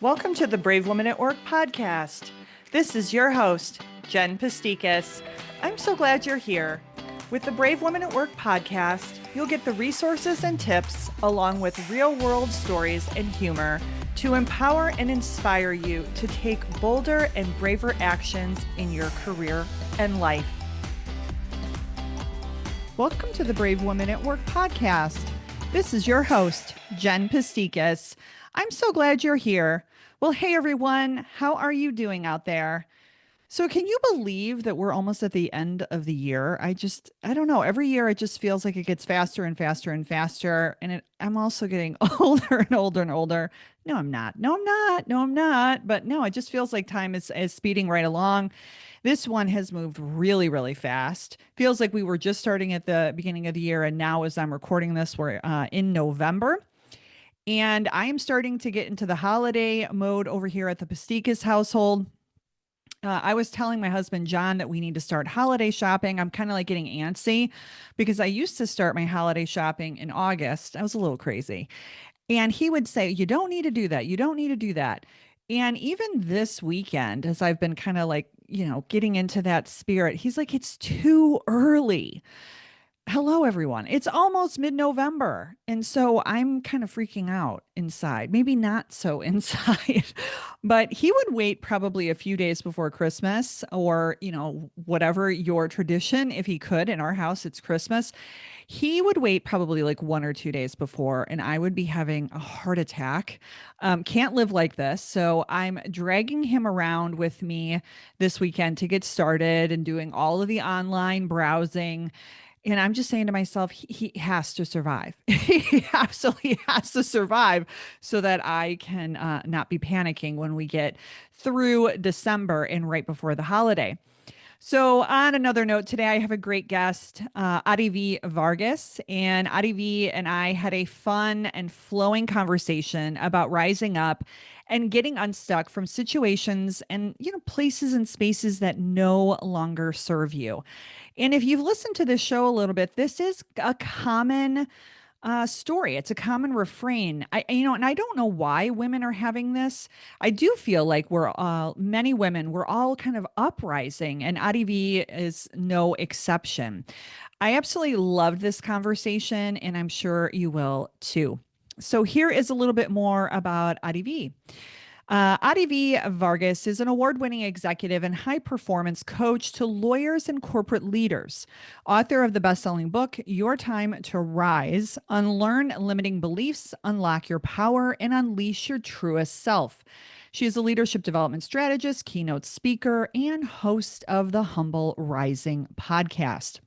Welcome to the Brave Women at Work podcast. This is your host, Jen Pasticas. I'm so glad you're here. With the Brave Women at Work podcast, you'll get the resources and tips along with real-world stories and humor to empower and inspire you to take bolder and braver actions in your career and life. Welcome to the Brave Women at Work podcast. This is your host, Jen Pasticas. I'm so glad you're here. Well, hey everyone, how are you doing out there? So can you believe that we're almost at the end of the year? I don't know. Every year it just feels like it gets faster and faster and faster. And I'm also getting older and older and older. No, I'm not. No, I'm not. No, I'm not. But no, it just feels like time is speeding right along. This one has moved really, really fast. Feels like we were just starting at the beginning of the year. And now as I'm recording this, we're in November. And I am starting to get into the holiday mode over here at the Pasticas household. I was telling my husband, John, that we need to start holiday shopping. I'm kind of like getting antsy because I used to start my holiday shopping in August. I was a little crazy. And he would say, you don't need to do that. You don't need to do that. And even this weekend, as I've been kind of like, getting into that spirit, he's like, it's too early. Hello, everyone. It's almost mid-November. And so I'm kind of freaking out inside. Maybe not so inside, but he would wait probably a few days before Christmas or, whatever your tradition, if he could. In our house, it's Christmas. He would wait probably like 1 or 2 days before, and I would be having a heart attack. Can't live like this. So I'm dragging him around with me this weekend to get started and doing all of the online browsing. And I'm just saying to myself, he has to survive. He absolutely has to survive so that I can not be panicking when we get through December and right before the holiday. So on another note, today I have a great guest, Arivee Vargas, and Arivee and I had a fun and flowing conversation about rising up and getting unstuck from situations and, places and spaces that no longer serve you. And if you've listened to this show a little bit, this is a common story. It's a common refrain. And I don't know why women are having this. I do feel like many women, we're all kind of uprising, and Arivee is no exception. I absolutely loved this conversation, and I'm sure you will too. So here is a little bit more about Arivee. Arivee Vargas is an award-winning executive and high-performance coach to lawyers and corporate leaders, author of the best-selling book, Your Time to Rise, Unlearn Limiting Beliefs, Unlock Your Power, and Unleash Your Truest Self. She is a leadership development strategist, keynote speaker, and host of the Humble Rising podcast.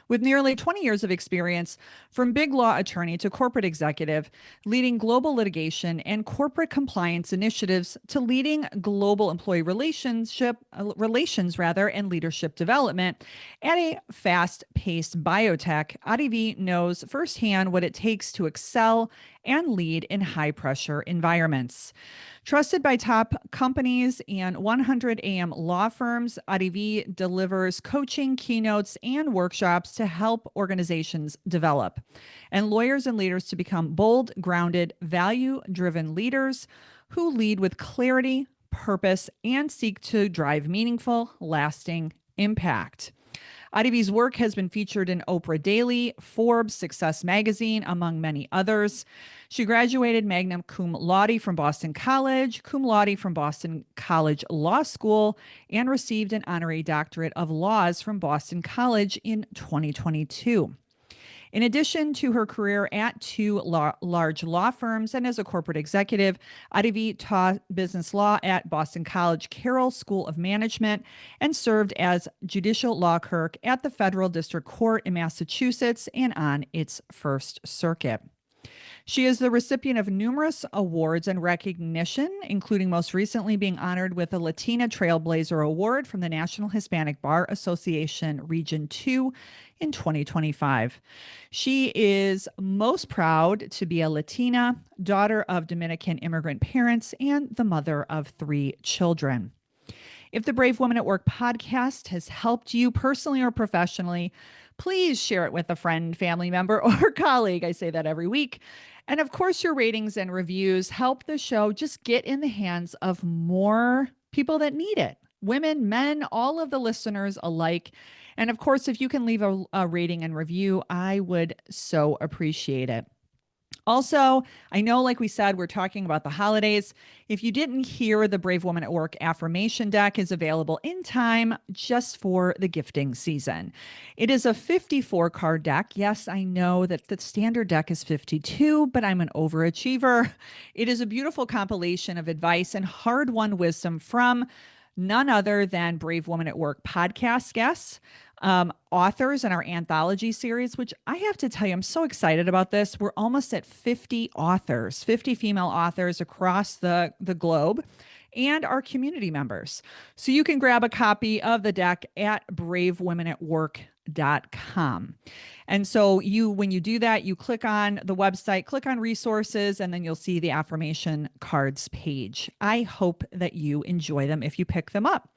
With nearly 20 years of experience, from big law attorney to corporate executive, leading global litigation and corporate compliance initiatives to leading global employee relations and leadership development at a fast-paced biotech, Arivee knows firsthand what it takes to excel and lead in high-pressure environments. Trusted by top companies and 100 AM law firms, Arivee delivers coaching, keynotes, and workshops to help organizations develop and lawyers and leaders to become bold, grounded, value-driven leaders who lead with clarity, purpose, and seek to drive meaningful, lasting impact. Arivee's work has been featured in Oprah Daily, Forbes, Success Magazine, among many others. She graduated magna cum laude from Boston College, cum laude from Boston College Law School, and received an honorary doctorate of laws from Boston College in 2022. In addition to her career at two large law firms and as a corporate executive, Arivee taught business law at Boston College Carroll School of Management and served as judicial law clerk at the Federal District Court in Massachusetts and on its First Circuit. She is the recipient of numerous awards and recognition, including most recently being honored with the Latina Trailblazer Award from the National Hispanic Bar Association Region 2 in 2025. She is most proud to be a Latina, daughter of Dominican immigrant parents, and the mother of 3 children. If the Brave Women at Work podcast has helped you personally or professionally, please share it with a friend, family member, or colleague. I say that every week. And of course, your ratings and reviews help the show just get in the hands of more people that need it, women, men, all of the listeners alike. And of course, if you can leave a rating and review, I would so appreciate it. Also, I know, like we said, we're talking about the holidays. If you didn't hear, the Brave Woman at Work affirmation deck is available in time just for the gifting season. It is a 54 card deck. Yes, I know that the standard deck is 52, but I'm an overachiever. It is a beautiful compilation of advice and hard won wisdom from none other than Brave Woman at Work podcast guests, authors in our anthology series, which I have to tell you, I'm so excited about this. We're almost at 50 authors, 50 female authors across the globe, and our community members. So you can grab a copy of the deck at bravewomenatwork.com. And so when you do that, you click on the website, click on resources, and then you'll see the affirmation cards page. I hope that you enjoy them if you pick them up.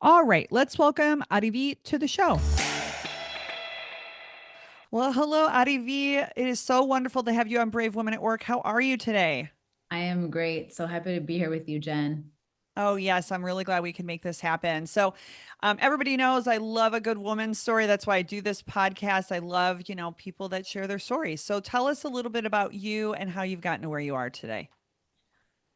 All right, let's welcome Arivee to the show. Well, hello, Arivee. It is so wonderful to have you on Brave Women at Work. How are you today? I am great. So happy to be here with you, Jen. Oh, yes. I'm really glad we can make this happen. So, everybody knows I love a good woman's story. That's why I do this podcast. I love, people that share their stories. So, tell us a little bit about you and how you've gotten to where you are today.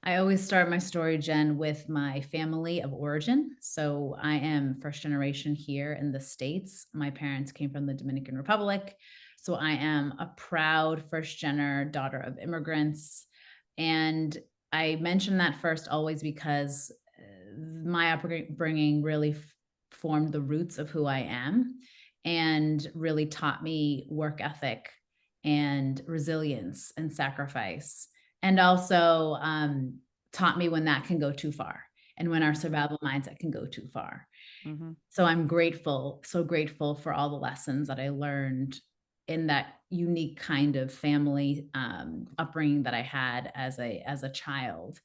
I always start my story, Jen, with my family of origin. So I am first generation here in the States. My parents came from the Dominican Republic. So I am a proud first gener daughter of immigrants. And I mention that first always because my upbringing really formed the roots of who I am and really taught me work ethic and resilience and sacrifice, and also taught me when that can go too far and when our survival mindset can go too far. Mm-hmm. So I'm grateful, so grateful for all the lessons that I learned in that unique kind of family upbringing that I had as a child,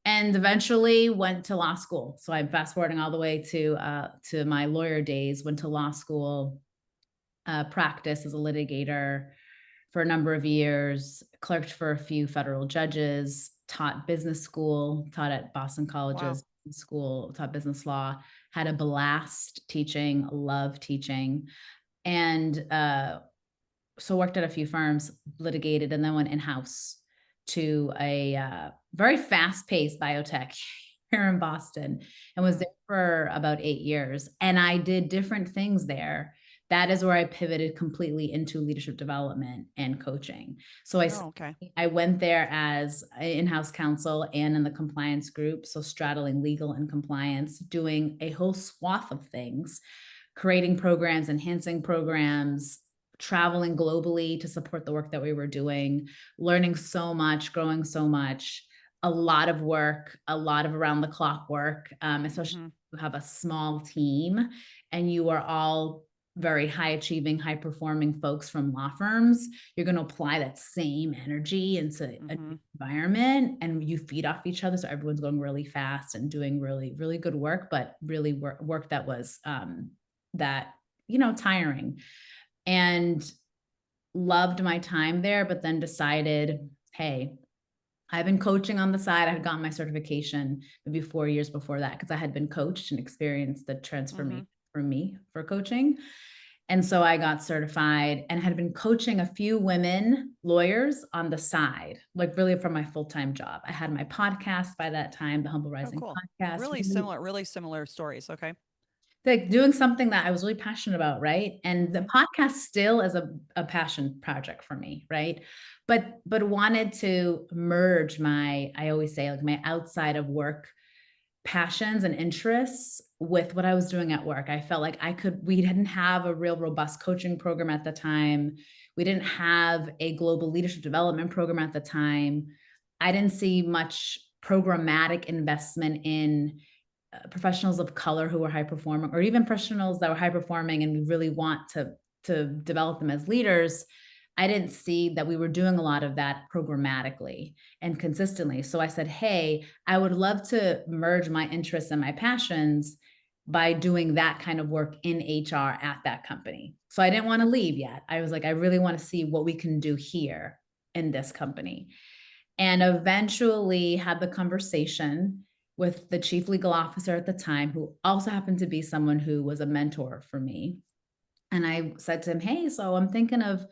and eventually went to law school. So I'm fast forwarding all the way to my lawyer days. Went to law school, practiced as a litigator for a number of years, clerked for a few federal judges, taught business school, taught at Boston College's school, taught business law, had a blast teaching, loved teaching. And so worked at a few firms, litigated, and then went in-house to a very fast-paced biotech here in Boston, and was there for about 8 years. And I did different things there. That is where I pivoted completely into leadership development and coaching. So I went there as in-house counsel and in the compliance group. So straddling legal and compliance, doing a whole swath of things, creating programs, enhancing programs, traveling globally to support the work that we were doing, learning so much, growing so much, a lot of work, a lot of around the clock work, especially if you have a small team and you are all very high achieving, high performing folks from law firms. You're going to apply that same energy into an environment, and you feed off each other. So everyone's going really fast and doing really, really good work, but really work that was tiring. And loved my time there, but then decided, hey, I've been coaching on the side. I had gotten my certification maybe 4 years before that because I had been coached and experienced the transformation for me for coaching. And so I got certified and had been coaching a few women lawyers on the side, like really from my full-time job. I had my podcast by that time, the Humble Rising podcast. Really similar stories. Okay. Like doing something that I was really passionate about, right? And the podcast still is a passion project for me, right? But wanted to merge I always say, like, my outside of work passions and interests with what I was doing at work. I felt like we didn't have a real robust coaching program at the time. We didn't have a global leadership development program at the time. I didn't see much programmatic investment in professionals of color who were high performing, or even professionals that were high performing and we really want to develop them as leaders. I didn't see that we were doing a lot of that programmatically and consistently. So I said, hey, I would love to merge my interests and my passions by doing that kind of work in HR at that company. So I didn't want to leave yet. I was like, I really want to see what we can do here in this company. And eventually had the conversation with the chief legal officer at the time, who also happened to be someone who was a mentor for me. And I said to him, hey, so I'm thinking of,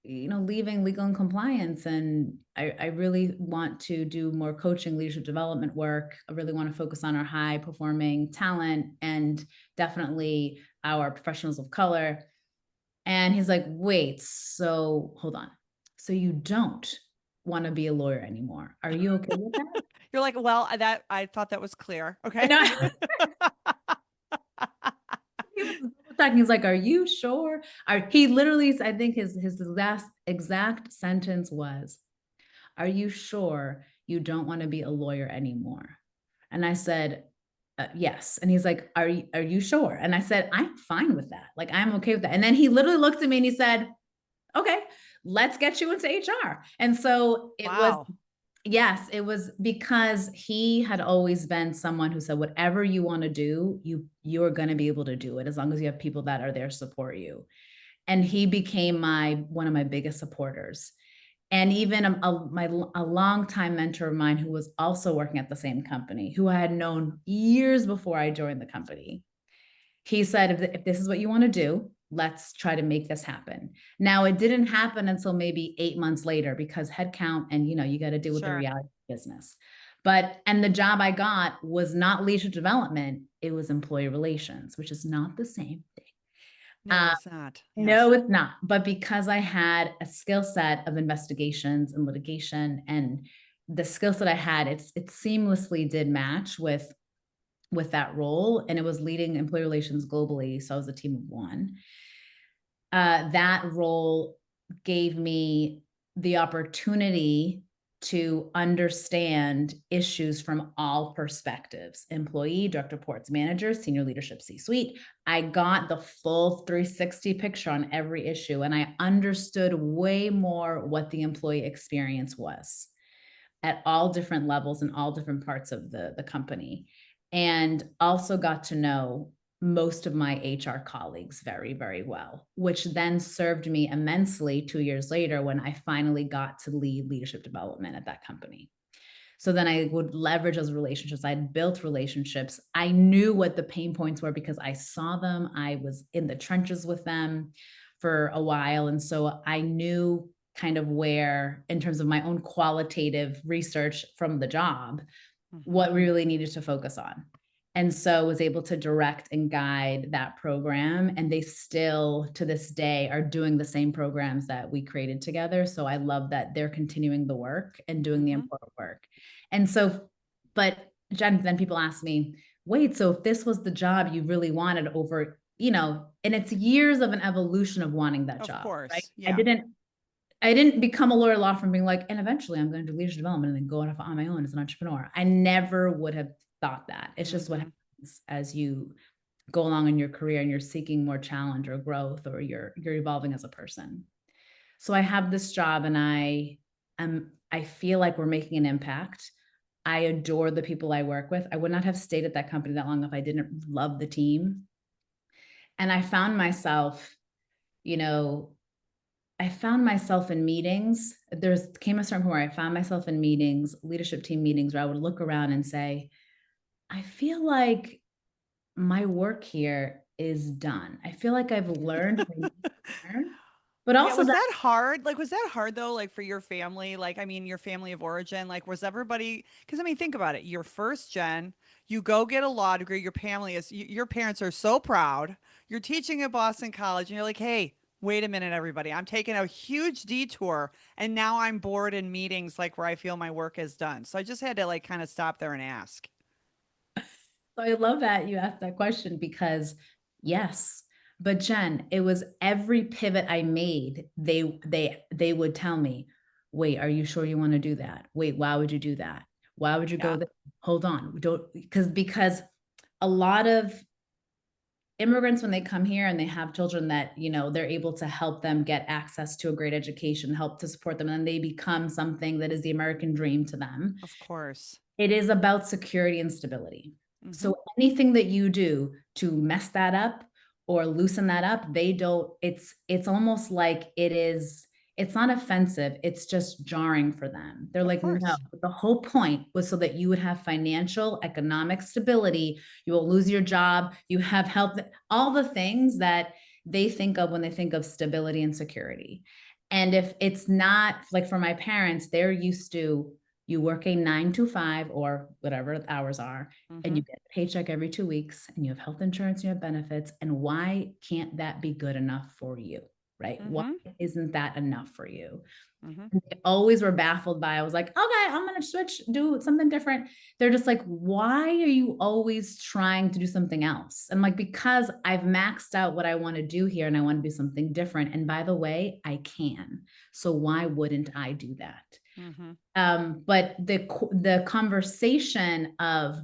leaving legal and compliance. And I really want to do more coaching, leadership development work. I really want to focus on our high performing talent and definitely our professionals of color. And he's like, wait, so hold on. So you don't want to be a lawyer anymore. Are you okay with that? You're like, well, that I thought that was clear. Okay. No. He was talking. He's like, "Are you sure?" He literally, I think his last exact sentence was, "Are you sure you don't want to be a lawyer anymore?" And I said, "Yes." And he's like, "Are you sure?" And I said, "I'm fine with that. Like, I'm okay with that." And then he literally looked at me and he said, "Okay, let's get you into HR." And so it was. Wow. Yes, it was because he had always been someone who said, whatever you want to do, you're going to be able to do it as long as you have people that are there to support you. And he became one of my biggest supporters. And even a longtime mentor of mine who was also working at the same company, who I had known years before I joined the company. He said, if this is what you want to do, let's try to make this happen. Now, it didn't happen until maybe 8 months later because headcount and, you got to deal with the reality of business. And the job I got was not leadership development. It was employee relations, which is not the same thing. No, it's not. Yes. No, it's not. But because I had a skill set of investigations and litigation, and the skill set I had, it seamlessly did match with that role, and it was leading employee relations globally. So I was a team of one. That role gave me the opportunity to understand issues from all perspectives: employee, direct reports, managers, senior leadership, C-suite. I got the full 360 picture on every issue, and I understood way more what the employee experience was at all different levels and all different parts of the company. And also got to know most of my HR colleagues very, very well, which then served me immensely 2 years later when I finally got to lead leadership development at that company. So then I would leverage those relationships. I had built relationships. I knew what the pain points were because I saw them. I was in the trenches with them for a while. And so I knew kind of where, in terms of my own qualitative research from the job, what we really needed to focus on. And so was able to direct and guide that program. And they still, to this day, are doing the same programs that we created together. So I love that they're continuing the work and doing the important work. And so, but Jen, then people ask me, wait, so if this was the job you really wanted over, and it's years of an evolution of wanting that job. Of course. Right? Yeah. I didn't become a lawyer law firm being like, and eventually I'm going to do leadership development and then go off on my own as an entrepreneur. I never would have thought that. It's just what happens as you go along in your career and you're seeking more challenge or growth, or you're evolving as a person. So I have this job and I feel like we're making an impact. I adore the people I work with. I would not have stayed at that company that long if I didn't love the team. And I found myself, in meetings. Came a certain point where I found myself in meetings, leadership team meetings, where I would look around and say, I feel like my work here is done. I feel like I've learned, but also was that hard? Like, was that hard though? Like for your family, like, I mean, your family of origin, like was everybody, because I mean, think about it. You're first gen, you go get a law degree. Your family your parents are so proud. You're teaching at Boston College and you're like, hey, wait a minute, everybody. I'm taking a huge detour and now I'm bored in meetings like where I feel my work is done. So I just had to like kind of stop there and ask. So I love that you asked that question because yes, but Jen, it was every pivot I made, they would tell me, wait, are you sure you want to do that? Wait, why would you do that? Why would you go there? Hold on. Don't, because a lot of immigrants, when they come here and they have children that, they're able to help them get access to a great education, help to support them, and then they become something that is the American dream to them. Of course. It is about security and stability. So anything that you do to mess that up or loosen that up, it's almost like it is It's not offensive. It's just jarring for them. They're Of like, no, course. the whole point was so that you would have financial, economic stability. You will lose your job. You have health, all the things that they think of when they think of stability and security. And if it's not like for my parents, they're used to you work a 9 to 5 or whatever the hours are, and you Mm-hmm. get a paycheck every 2 weeks, and you have health insurance, and you have benefits. And why can't that be good enough for you? Right? Why Mm-hmm. isn't that enough for you? Mm-hmm. And they always were baffled by, I was like, okay, I'm going to switch, do something different. They're just like, why are you always trying to do something else? And I'm like, because I've maxed out what I want to do here and I want to do something different. And by the way, I can. So why wouldn't I do that? Mm-hmm. But the conversation of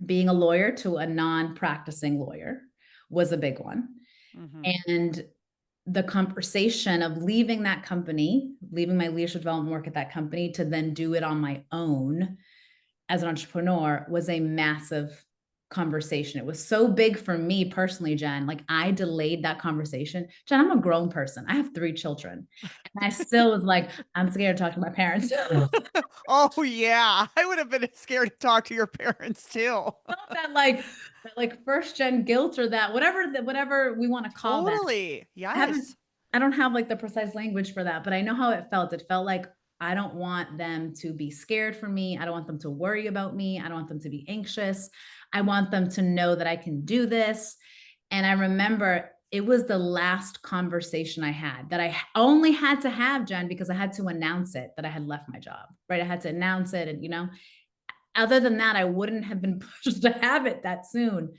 being a lawyer to a non-practicing lawyer was a big one. Mm-hmm. And the conversation of leaving that company, leaving my leadership development work at that company to then do it on my own as an entrepreneur was a massive conversation. It was so big for me personally, Jen. Like I delayed that conversation. Jen, I'm a grown person. I have 3 children. And I still was like, I'm scared to talk to my parents. Oh yeah, I would have been scared to talk to your parents too. that like first gen guilt or that whatever we want to call that. Totally. I haven't Yes. I don't have like the precise language for that, but I know how it felt. It felt like I don't want them to be scared for me. I don't want them to worry about me. I don't want them to be anxious. I want them to know that I can do this. And I remember it was the last conversation I had that I only had to have, Jen, because I had to announce it that I had left my job, right? I had to announce it. And, other than that, I wouldn't have been pushed to have it that soon.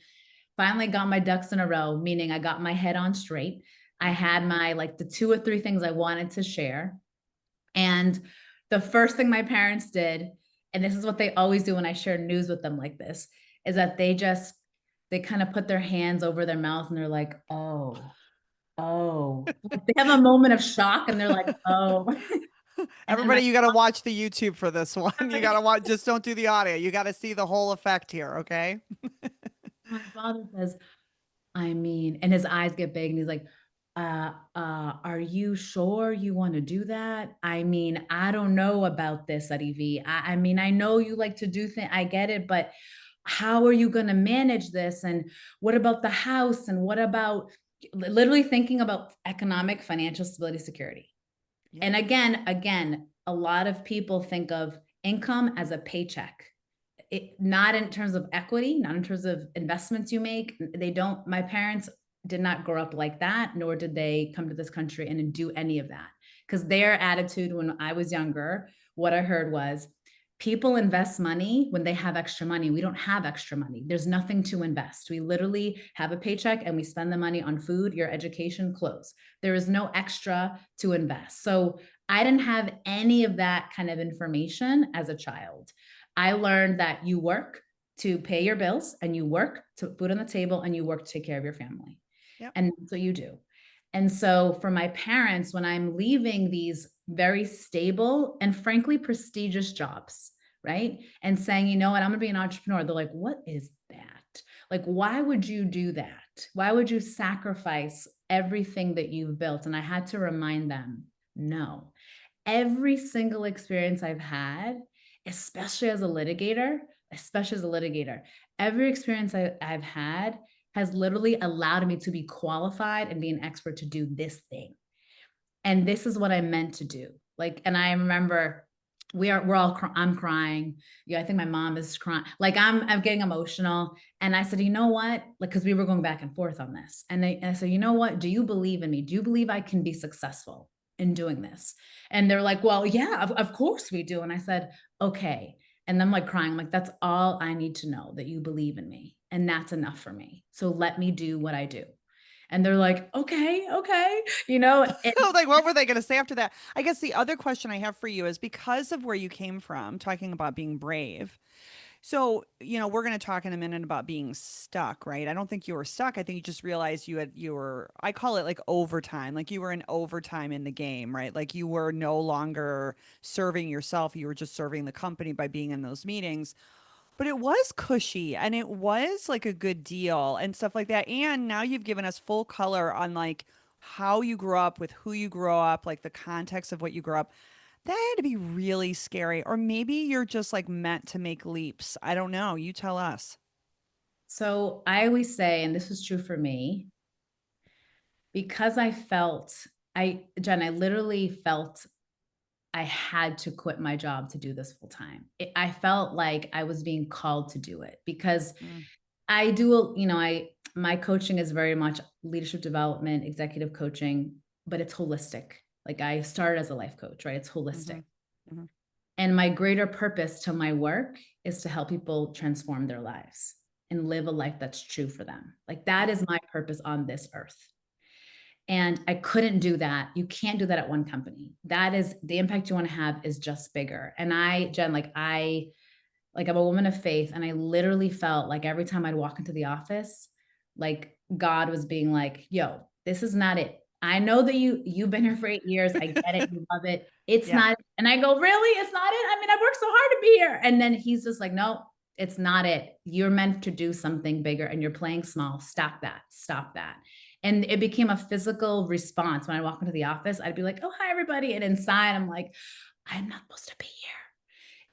Finally got my ducks in a row, meaning I got my head on straight. I Mm-hmm. had my like the 2 or 3 things I wanted to share. And the first thing my parents did, and this is what they always do when I share news with them like this, is that they kind of put their hands over their mouth and they're like, oh, oh. Like they have a moment of shock and they're like, oh. And then Everybody, you got to watch the YouTube for this one. You got to watch, just don't do the audio. You got to see the whole effect here, okay? my father says, I mean, and his eyes get big and he's like, are you sure you want to do that? I mean, I don't know about this, Arivee. I mean, I know you like to do things, I get it, but how are you going to manage this? And what about the house? And what about literally thinking about economic, financial stability, security? Yeah. And again, a lot of people think of income as a paycheck. Not in terms of equity, not in terms of investments you make. They don't, my parents did not grow up like that, nor did they come to this country and do any of that. Because their attitude when I was younger, what I heard was people invest money when they have extra money. We don't have extra money. There's nothing to invest. We literally have a paycheck and we spend the money on food, your education, clothes. There is no extra to invest. So I didn't have any of that kind of information as a child. I learned that you work to pay your bills and you work to put food on the table and you work to take care of your family. Yep. And that's what you do. And so for my parents, when I'm leaving these very stable and frankly prestigious jobs, right? And saying, you know what, I'm gonna be an entrepreneur. They're like, what is that? Like, why would you do that? Why would you sacrifice everything that you've built? And I had to remind them, no. Every single experience I've had, especially as a litigator, especially as a litigator, every experience I've had has literally allowed me to be qualified and be an expert to do this thing. And this is what I meant to do. Like, and I remember we're all I'm crying. Yeah, I think my mom is crying. Like I'm getting emotional. And I said, you know what? Like, because we were going back and forth on this. And I said, you know what? Do you believe in me? Do you believe I can be successful in doing this? And they're like, well, yeah, of course we do. And I said, okay. And I'm like crying. I'm like, that's all I need to know, that you believe in me. And that's enough for me. So let me do what I do. And they're like, okay, okay. And Like, what were they going to say after that? I guess the other question I have for you is because of where you came from, talking about being brave. So, we're going to talk in a minute about being stuck, right? I don't think you were stuck. I think you just realized you were, I call it like overtime, like you were in overtime in the game, right? Like you were no longer serving yourself. You were just serving the company by being in those meetings. But it was cushy and it was like a good deal and stuff like that. And now you've given us full color on like how you grew up, with who you grew up, like the context of what you grew up, that had to be really scary. Or maybe you're just like meant to make leaps. I don't know. You tell us. So I always say, and this was true for me, because Jen, I literally felt I had to quit my job to do this full time. I felt like I was being called to do it because Mm, I do, my coaching is very much leadership development, executive coaching, but it's holistic. Like I started as a life coach, right? It's holistic. mhm, mhm, And my greater purpose to my work is to help people transform their lives and live a life that's true for them. Like that yeah, is my purpose on this earth. And I couldn't do that. You can't do that at one company. That is the impact you want to have is just bigger. And Jen, I'm a woman of faith, and I literally felt like every time I'd walk into the office, like God was being like, "Yo, this is not it. I know that you've been here for 8 years. I get it. You love it. It's yeah. not." And I go, "Really? It's not it? I mean, I worked so hard to be here." And then he's just like, "No, it's not it. You're meant to do something bigger, and you're playing small. Stop that. Stop that." And it became a physical response when I walk into the office. I'd be like, "Oh, hi, everybody," and inside, I'm like, "I'm not supposed to be here."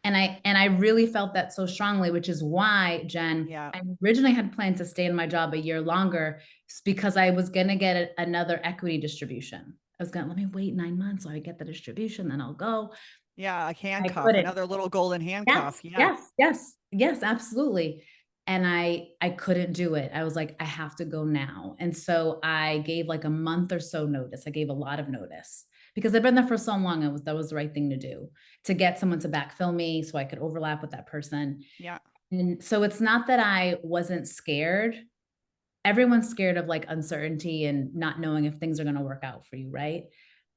And I really felt that so strongly, which is why, Jen, Yeah. I originally had planned to stay in my job a year longer because I was going to get another equity distribution. I was going to let me wait 9 months so I get the distribution, then I'll go. Yeah. A I handcuff, couldn't. another little golden Yes, handcuff. Yeah. yes, yes, yes, absolutely. And I couldn't do it. I was like, I have to go now. And so I gave like a month or so notice. I gave a lot of notice because I've been there for so long. That was the right thing to do, to get someone to backfill me so I could overlap with that person. Yeah. And so it's not that I wasn't scared. Everyone's scared of like uncertainty and not knowing if things are going to work out for you, right?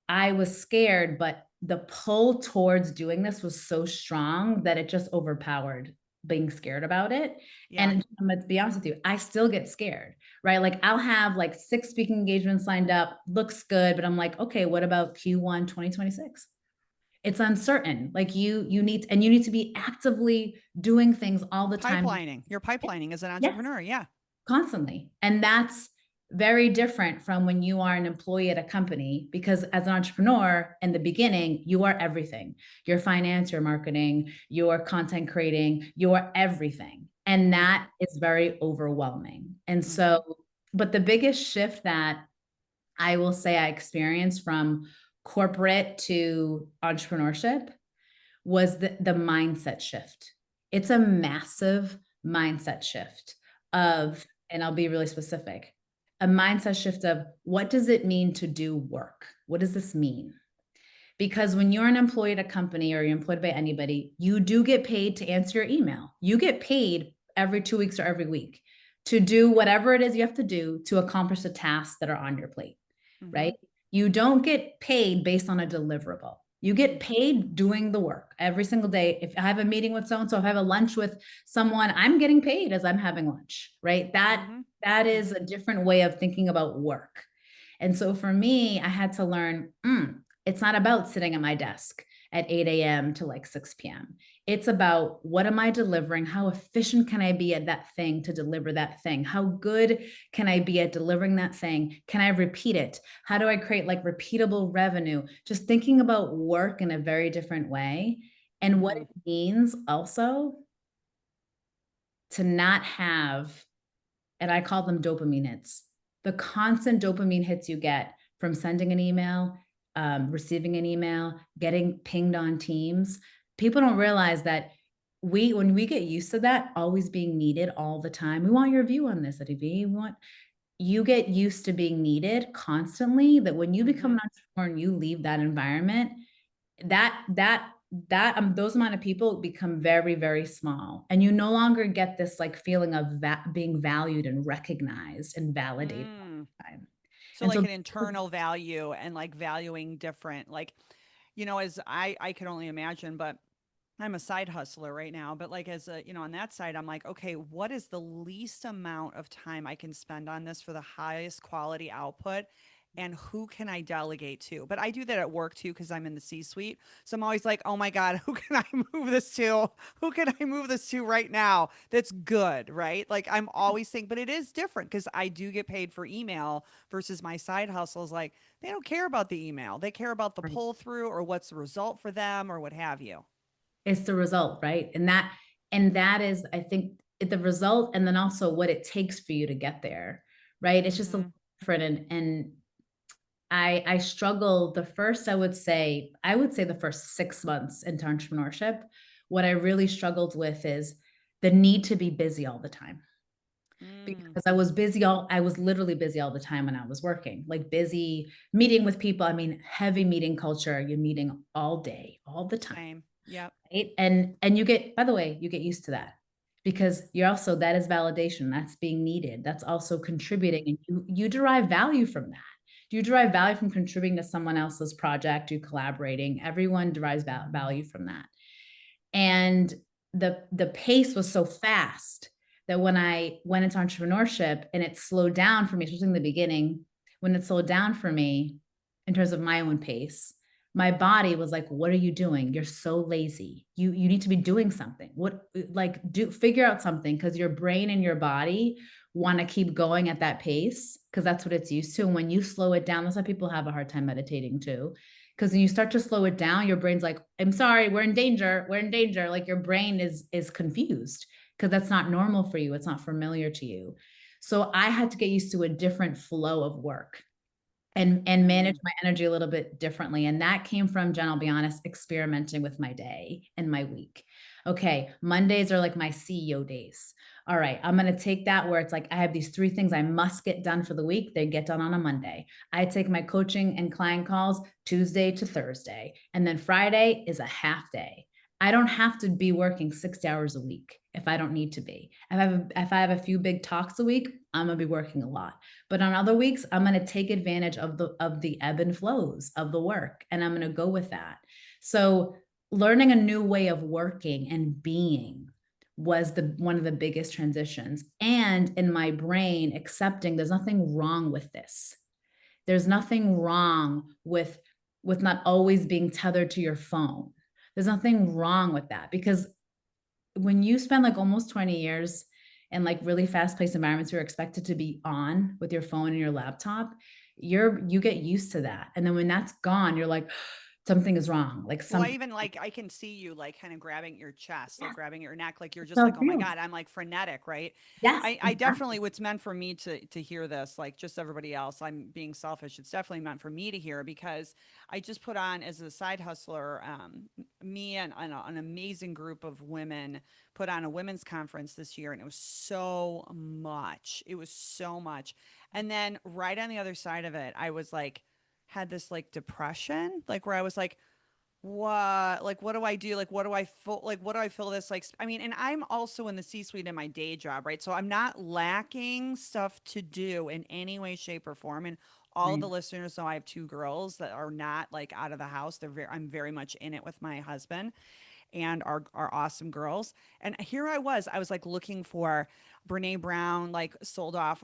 I was scared, but the pull towards doing this was so strong that it just overpowered being scared about it. Yeah. And I'm gonna be honest with you, I still get scared, right? Like I'll have like 6 speaking engagements lined up, looks good, but I'm like, okay, what about Q1 2026? It's uncertain. Like you need to be actively doing things all the time. Pipelining. You're pipelining as an Yes, entrepreneur. Yeah. constantly. And that's very different from when you are an employee at a company, because as an entrepreneur in the beginning, you are everything: your finance, your marketing, your content creating, your everything. And Mm-hmm. that is very overwhelming. And Mm-hmm. so, but the biggest shift that I will say I experienced from corporate to entrepreneurship was the mindset shift. It's a massive mindset shift of, and I'll be really specific, a mindset shift of what does it mean to do work? What does this mean? Because when you're an employee at a company or you're employed by anybody, you do get paid to answer your email. You get paid every 2 weeks or every week to do whatever it is you have to do to accomplish the tasks that are on your plate, Mm-hmm. right? You don't get paid based on a deliverable. You get paid doing the work every single day. If I have a meeting with so and so, if I have a lunch with someone, I'm getting paid as I'm having lunch, right? Mm-hmm. That is Mm-hmm. a different way of thinking about work. And so for me, I had to learn, it's not about sitting at my desk at 8 a.m. to like 6 p.m. It's about what am I delivering? How efficient can I be at that thing to deliver that thing? How good can I be at delivering that thing? Can I repeat it? How do I create like repeatable revenue? Just thinking about work in a very different way. And what Mm-hmm. it means also to not have, and I call them dopamine hits, the constant dopamine hits you get from sending an email, receiving an email, getting pinged on Teams. People don't realize that when we get used to that always being needed all the time, we want your view on this, Arivee. You get used to being needed constantly, that when you become Mm-hmm. an entrepreneur and you leave that environment, that that those amount of people become very, very small, and you no longer get this like feeling of being valued and recognized and validated all Mm. the time. So And like so, an internal value and like valuing different, like, as I could only imagine, but I'm a side hustler right now, but like as a, on that side, I'm like, okay, what is the least amount of time I can spend on this for the highest quality output? and who can I delegate to? But I do that at work too because I'm in the C-suite. So I'm always like, oh my God, who can I move this to? Who can I move this to right now? That's good, right? Like I'm always saying, but it is different because I do get paid for email versus my side hustles. Like they don't care about the email. They care about the Right. pull through or what's the result for them or what have you. It's the result, right? And that is, I think, the result, and then also what it takes for you to get there, right? It's just a little Mm-hmm. different. And I struggle the first, I would say the first 6 months into entrepreneurship. What I really struggled with is the need to be busy all the time, Mm, because I was literally busy all the time when I was working, like busy meeting with people. I mean, heavy meeting culture. You're meeting all day, all the time, same. Yep. right? And you get, by the way, you get used to that, because you're also, that is validation, that's being needed, that's also contributing, and you derive value from that. You derive value from contributing to someone else's project, you collaborating, everyone derives value from that. And the pace was so fast that when I went into entrepreneurship and it slowed down for me, especially in the beginning, when it slowed down for me in terms of my own pace, my body was like, what are you doing? You're so lazy. You need to be doing something. What, like, do figure out something, because your brain and your body want to keep going at that pace because that's what it's used to. And when you slow it down, that's why people have a hard time meditating too. Because when you start to slow it down, your brain's like, I'm sorry, we're in danger. We're in danger. Like your brain is confused because that's not normal for you. It's not familiar to you. So I had to get used to a different flow of work and manage Mm. my energy a little bit differently. And that came from, Jen, I'll be honest, experimenting with my day and my week. Okay, Mondays are like my CEO days. All right, I'm going to take that where it's like I have these 3 things I must get done for the week. They get done on a Monday. I take my coaching and client calls Tuesday to Thursday. And then Friday is a half day. I don't have to be working 60 hours a week if I don't need to be. If I have a few big talks a week, I'm going to be working a lot. But on other weeks, I'm going to take advantage of the ebb and flows of the work, and I'm going to go with that. So learning a new way of working and being was the one of the biggest transitions. And in my brain, accepting there's nothing wrong with this. There's nothing wrong with not always being tethered to your phone. There's nothing wrong with that, because when you spend like almost 20 years in like really fast-paced environments, you're expected to be on with your phone and your laptop, you get used to that. And then when that's gone, you're like, something is wrong. Like Well, I something. even like I can see you like kind of grabbing your chest, like Yes, grabbing your neck, like you're just so it like, oh my feels. God, I'm like frenetic, right? Yes, I exactly. definitely what's meant for me to hear this, like just everybody else, I'm being selfish. It's definitely meant for me to hear because I just put on as a side hustler, me and an amazing group of women put on a women's conference this year, and it was so much. It was so much. And then right on the other side of it, I was like, had this like depression, like where I was like what do I do, like what do I feel, like what do I feel this like I mean, and I'm also in the C-suite in my day job, right? So I'm not lacking stuff to do in any way shape or form. And all of Right. the listeners know I have 2 girls that are not like out of the house. I'm very much in it with my husband and our awesome girls. And here I was like looking for Brene Brown, like sold off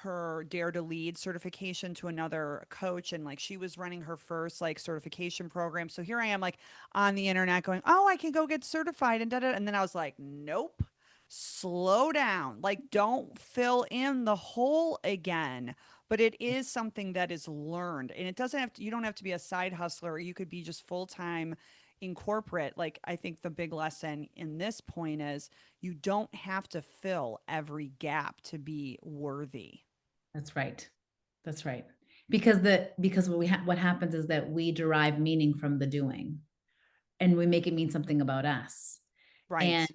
her Dare to Lead certification to another coach, and like she was running her first like certification program. So here I am like on the internet going, "Oh, I can go get certified," and da da. And then I was like, "Nope. Slow down. Like don't fill in the hole again." But it is something that is learned, and it doesn't have to, you don't have to be a side hustler. You could be just full-time in corporate. Like I think the big lesson in this point is you don't have to fill every gap to be worthy. That's right. That's right. Because what happens is that we derive meaning from the doing, and we make it mean something about us. And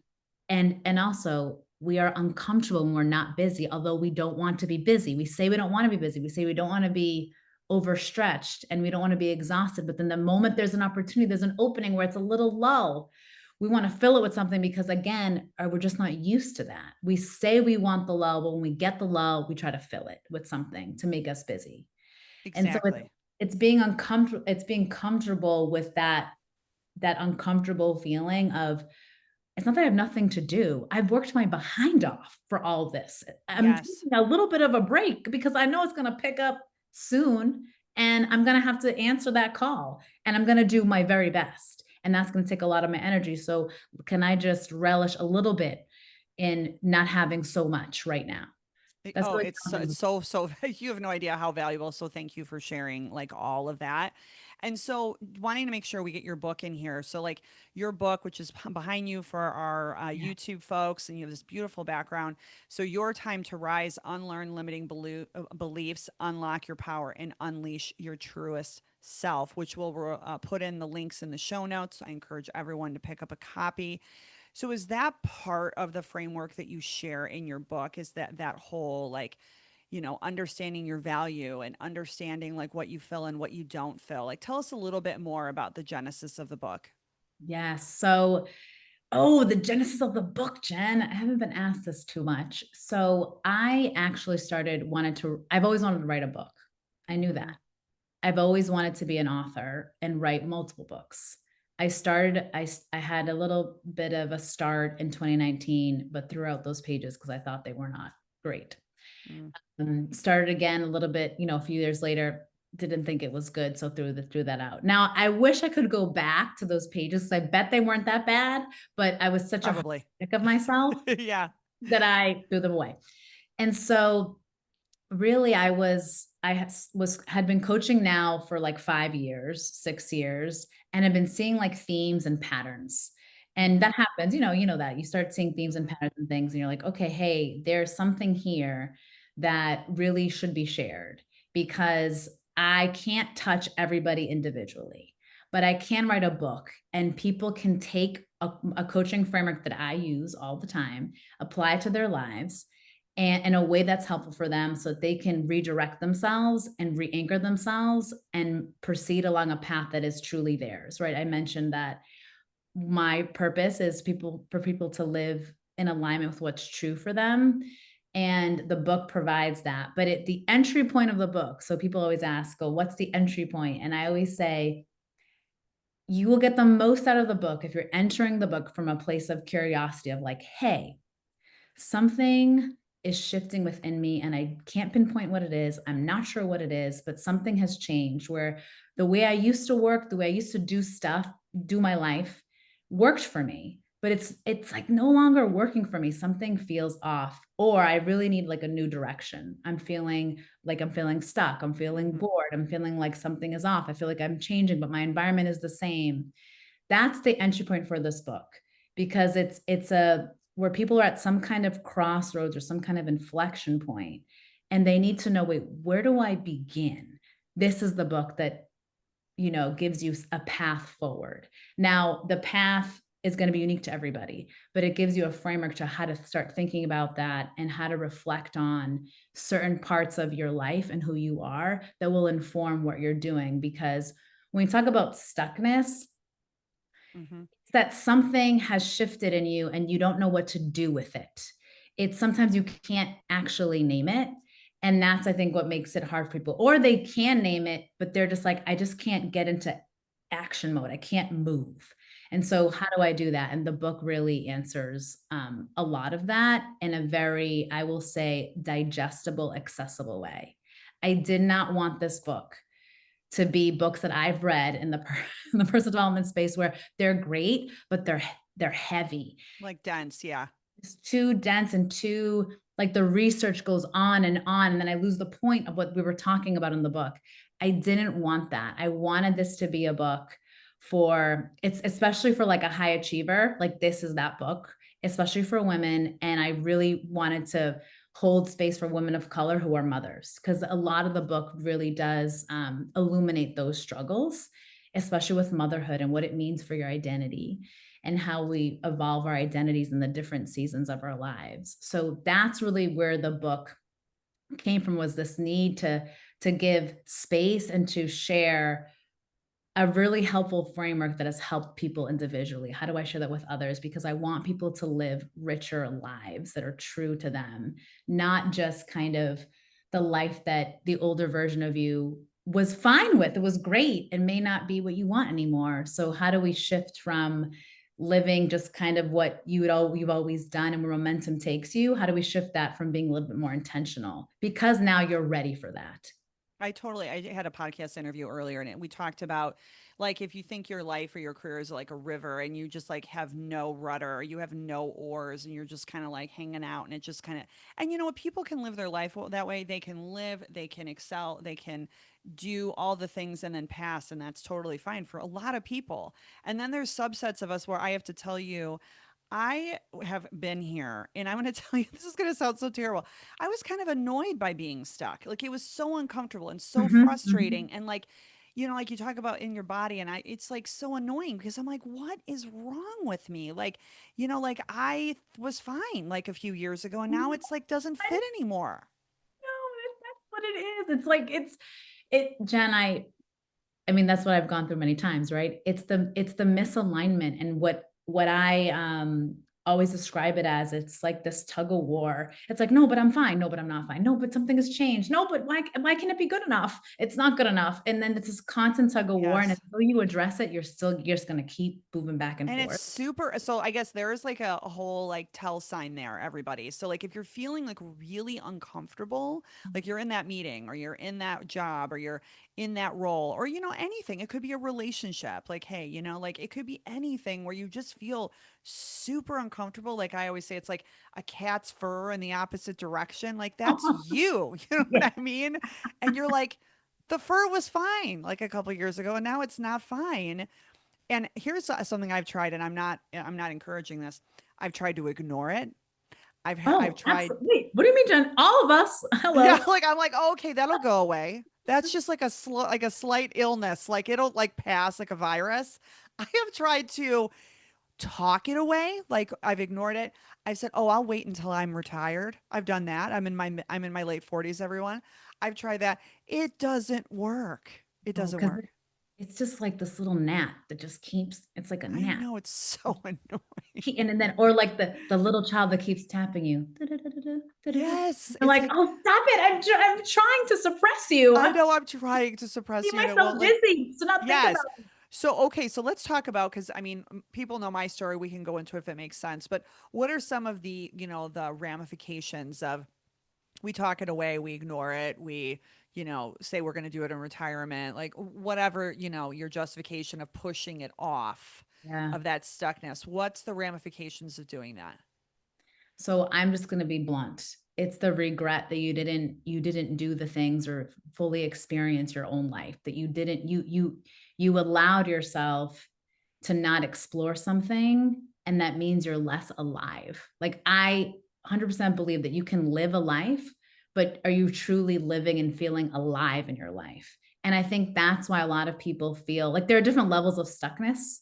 Right. and also we are uncomfortable when we're not busy, although we don't want to be busy. We say we don't want to be busy. We say we don't want to be overstretched and we don't want to be exhausted. But then the moment there's an opportunity, there's an opening where it's a little lull, we want to fill it with something because again, we're just not used to that. We say we want the lull, but when we get the lull, we try to fill it with something to make us busy. And so Exactly. it's being uncomfortable, it's being comfortable with that uncomfortable feeling of, it's not that I have nothing to do. I've worked my behind off for all this. I'm Yes. taking a little bit of a break because I know it's going to pick up soon, and I'm going to have to answer that call, and I'm going to do my very best. And that's going to take a lot of my energy. So can I just relish a little bit in not having so much right now? That's Oh, really it's so you have no idea how valuable. So thank you for sharing like all of that. And so wanting to make sure we get your book in here. So like your book, which is behind you for our yeah. YouTube folks, and you have this beautiful background. So your time to rise, unlearn limiting beliefs, unlock your power, and unleash your truest self, which we'll put in the links in the show notes. I encourage everyone to pick up a copy. So is that part of the framework that you share in your book? Is that whole like, understanding your value and understanding like what you feel and what you don't feel? Like tell us a little bit more about the genesis of the book. Yes. So, oh, the genesis of the book, Jen. I haven't been asked this too much. So, I actually I've always wanted to write a book. I knew that. Mm, I've always wanted to be an author and write multiple books. I had a little bit of a start in 2019, but threw out those pages because I thought they were not great. mm. Started again a little bit, a few years later, didn't think it was good, so threw that out. Now, I wish I could go back to those pages 'cause I bet they weren't that bad, but I was such a hard Probably. critic of myself Yeah. that I threw them away. And so really had been coaching now for like 5 years, 6 years, and I've been seeing like themes and patterns. And Mm-hmm. that happens, that you start seeing themes and Mm-hmm. patterns and things, and you're like, okay, hey, there's something here that really should be shared because I can't touch everybody individually, but I can write a book and people can take a coaching framework that I use all the time, apply it to their lives and in a way that's helpful for them so that they can redirect themselves and re-anchor themselves and proceed along a path that is truly theirs, right? I mentioned that my purpose is for people to live in alignment with what's true for them, and the book provides that. But the entry point of the book, so people always ask, oh, what's the entry point? And I always say you will get the most out of the book if you're entering the book from a place of curiosity of like, hey, something is shifting within me and I can't pinpoint what it is. I'm not sure what it is, but something has changed where the way I used to work, the way I used to do stuff, do my life worked for me, but it's like no longer working for me. Something feels off or I really need like a new direction. I'm feeling stuck. I'm feeling Mm-hmm. bored. I'm feeling like something is off. I feel like I'm changing, but my environment is the same. That's the entry point for this book because it's a where people are at some kind of crossroads or some kind of inflection point and they need to know, wait, where do I begin? This is the book that gives you a path forward. Now the path is going to be unique to everybody, but it gives you a framework to how to start thinking about that and how to reflect on certain parts of your life and who you are that will inform what you're doing. Because when we talk about stuckness, Mm-hmm. it's that something has shifted in you and you don't know what to do with it. It's sometimes you can't actually name it. And that's, I think, what makes it hard for people. Or they can name it, but they're just like, I just can't get into action mode. I can't move. And so, how do I do that? And the book really answers a lot of that in a very, I will say, digestible, accessible way. I did not want this book to be books that I've read in in the personal development space where they're great, but they're heavy. Like dense. Yeah. It's too dense and too like the research goes on and then I lose the point of what we were talking about in the book. I didn't want that. I wanted this to be a book for it's especially for like a high achiever, like this is that book, especially for women. And I really wanted to hold space for women of color who are mothers because a lot of the book really does illuminate those struggles, especially with motherhood and what it means for your identity and how we evolve our identities in the different seasons of our lives. So that's really where the book came from, was this need to give space and to share a really helpful framework that has helped people individually. How do I share that with others? Because I want people to live richer lives that are true to them, not just kind of the life that the older version of you was fine with. It was great and may not be what you want anymore. So how do we shift from living just kind of what you've always done and where momentum takes you? How do we shift that from being a little bit more intentional? Because now you're ready for that. I had a podcast interview earlier and we talked about like if you think your life or your career is like a river and you just like have no rudder or you have no oars and you're just kind of like hanging out and it just kind of and you know what, people can live their life that way. They can live, they can excel, they can do all the things and then pass, and that's totally fine for a lot of people. And then there's subsets of us where I have to tell you, I have been here and I'm going to tell you, this is going to sound so terrible. I was kind of annoyed by being stuck. Like it was so uncomfortable and so Mhm, mhm. frustrating. And like, you know, like you talk about in your body, and it's like so annoying because I'm like, what is wrong with me? Like, you know, like I was fine like a few years ago and now it's like doesn't I fit anymore. know that's what it is. It's like Jen, I mean, that's what I've gone through many times, right? It's the misalignment, and what I always describe it as, it's like this tug of war. It's like, no, but I'm fine. No, but I'm not fine. No, but something has changed. No, but why can it be good enough? It's not good enough. And then it's this constant tug of war. And Yes. until you address it, you're just gonna keep moving back and And it's forth. super. So I guess there is like a whole like tell sign there, everybody. So like if you're feeling like really uncomfortable, like you're in that meeting or you're in that job or you're in that role or you know anything, it could be a relationship. Like hey, you know, like it could be anything where you just feel super uncomfortable. Like I always say, it's like a cat's fur in the opposite direction. Like that's you. You know Yeah. what I mean? And you're like, the fur was fine like a couple years ago, and now it's not fine. And here's something I've tried, and I'm not encouraging this. I've tried to ignore it. I've Oh, tried, absolutely. What do you mean, Jen? All of us. yeah, Hello. like I'm like, oh, okay, that'll go away. That's just like like a slight illness, like it'll like pass like a virus. I have tried to talk it away, like I've ignored it. I've said, oh, I'll wait until I'm retired. I've done that. I'm in my late 40s. Everyone, I've tried that. It doesn't work. It Oh, doesn't because work. it's just like this little gnat that just keeps, it's like a I gnat. know it's so annoying. And then or like the little child that keeps tapping you. Yes, You're it's like, like oh, stop it. I'm trying to suppress you. I I'm know I'm trying to suppress see you, and it won't myself like, dizzy. So not think yes. about it. So, okay, so let's talk about, because I mean, people know my story. We can go into it if it makes sense. But what are some of the, you know, the ramifications of we talk it away, we ignore it, we, you know, say we're going to do it in retirement, like whatever, you know, your justification of pushing it off Yeah. of that stuckness. What's the ramifications of doing that? So I'm just going to be blunt. It's the regret that you didn't do the things or fully experience your own life, that you didn't you allowed yourself to not explore something, and that means you're less alive. Like I 100% believe that you can live a life, but are you truly living and feeling alive in your life? And I think that's why a lot of people feel like there are different levels of stuckness,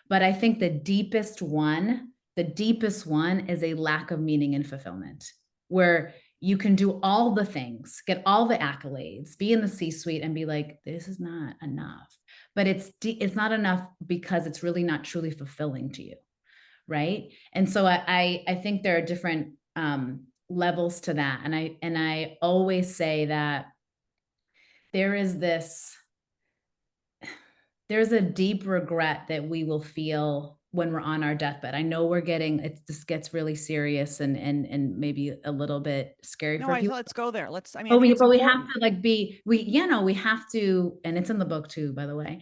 but I think the deepest one is a lack of meaning and fulfillment, where you can do all the things, get all the accolades, be in the C-suite and be like, this is not enough. But it's not enough because it's really not truly fulfilling to you, right? And so I think there are different levels to that. And I always say that there is this there's a deep regret that we will feel when we're on our deathbed. I know this gets really serious and maybe a little bit scary No, for people. let's go there. Let's, I mean, I But think we it's but we have important. to like be we you know we have to, and it's in the book too, by the way.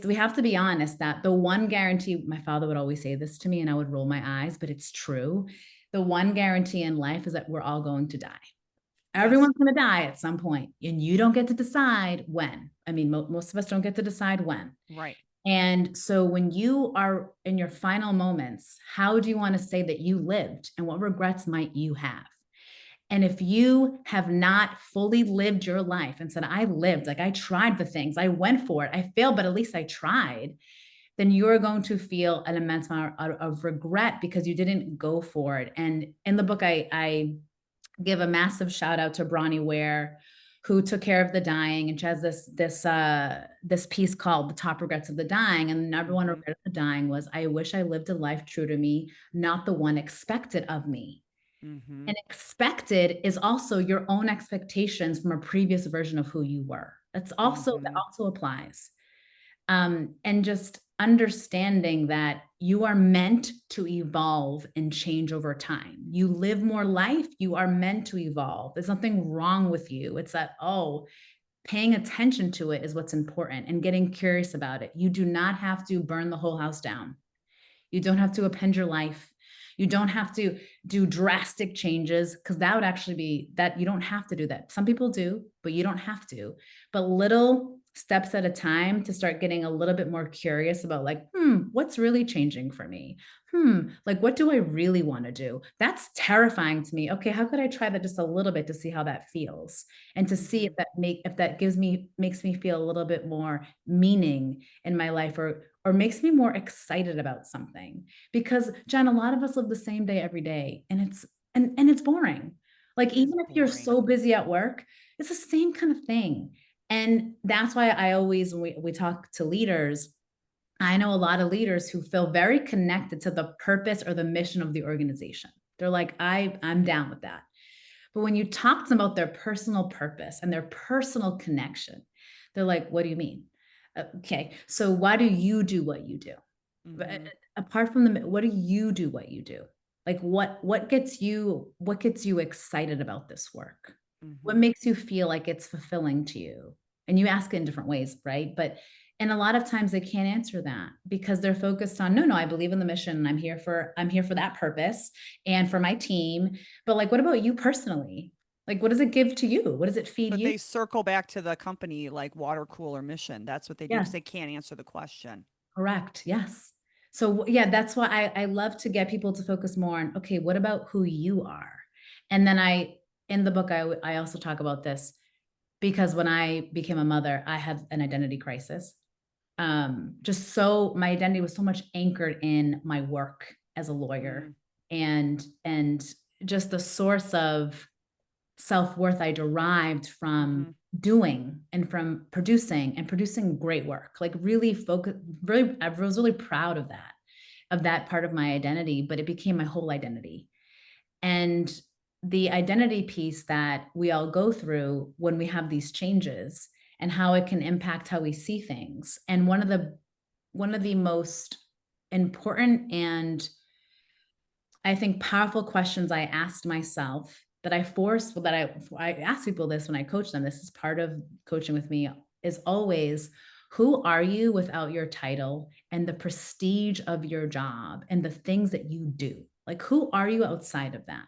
We have to be honest that the one guarantee, my father would always say this to me and I would roll my eyes, but it's true. The one guarantee in life is that we're all going to die. Yes. Everyone's going to die at some point, and you don't get to decide when. I mean, most of us don't get to decide when. Right. And so when you are in your final moments, how do you want to say that you lived, and what regrets might you have? And if you have not fully lived your life and said, I lived, like I tried the things, I went for it, I failed, but at least I tried, then you're going to feel an immense amount of regret because you didn't go for it. And in the book, I give a massive shout out to Bronnie Ware, who took care of the dying, and she has this piece called "The Top Regrets of the Dying." And the number one Mm-hmm. regret of the dying was, "I wish I lived a life true to me, not the one expected of me." Mm-hmm. And expected is also your own expectations from a previous version of who you were. That Mm-hmm. also applies. And just understanding that you are meant to evolve and change over time. You live more life, you are meant to evolve. There's nothing wrong with you. It's that, oh, Paying attention to it is what's important, and getting curious about it. You do not have to burn the whole house down. You don't have to append your life. You don't have to do drastic changes, because that would actually be that you don't have to do that. Some people do, but you don't have to. But little steps at a time to start getting a little bit more curious about, like, what's really changing for me? Like, what do I really want to do? That's terrifying to me. Okay, how could I try that just a little bit to see how that feels, and to see Mhm. if that makes me feel a little bit more meaning in my life, or makes me more excited about something. Because, Jen, a lot of us live the same day every day, and it's boring. Like, It is even if you're boring. so busy at work, it's the same kind of thing. And that's why I always, when we talk to leaders, I know a lot of leaders who feel very connected to the purpose or the mission of the organization. They're like, I'm down with that. But when you talk to them about their personal purpose and their personal connection, they're like, what do you mean? Okay, so why do you do what you do? Mhm. Apart from what do you do what you do? Like, what gets you excited about this work? What Mhm. makes you feel like it's fulfilling to you? And you ask it in different ways, right? But and a lot of times they can't answer that because they're focused on, no, I believe in the mission and I'm here for that purpose and for my team. But, like, what about you personally? Like, what does it give to you? What does it feed But you? they circle back to the company like water cooler mission. That's what they do because Yes. they can't answer the question. Correct. Yes. So yeah, that's why I love to get people to focus more on, okay, what about who you are? And then in the book, I also talk about this because when I became a mother, I had an identity crisis. Just so my identity was so much anchored in my work as a lawyer, Mm. and just the source of self-worth I derived from Mhm. doing and from producing great work. Like, really focus, really, I was really proud of that part of my identity, but it became my whole identity. And the identity piece that we all go through when we have these changes, and how it can impact how we see things. And one of the most important and, I think, powerful questions I asked myself, that I force that I ask people this when I coach them. This is part of coaching with me, is always, who are you without your title and the prestige of your job and the things that you do? Like, who are you outside of that?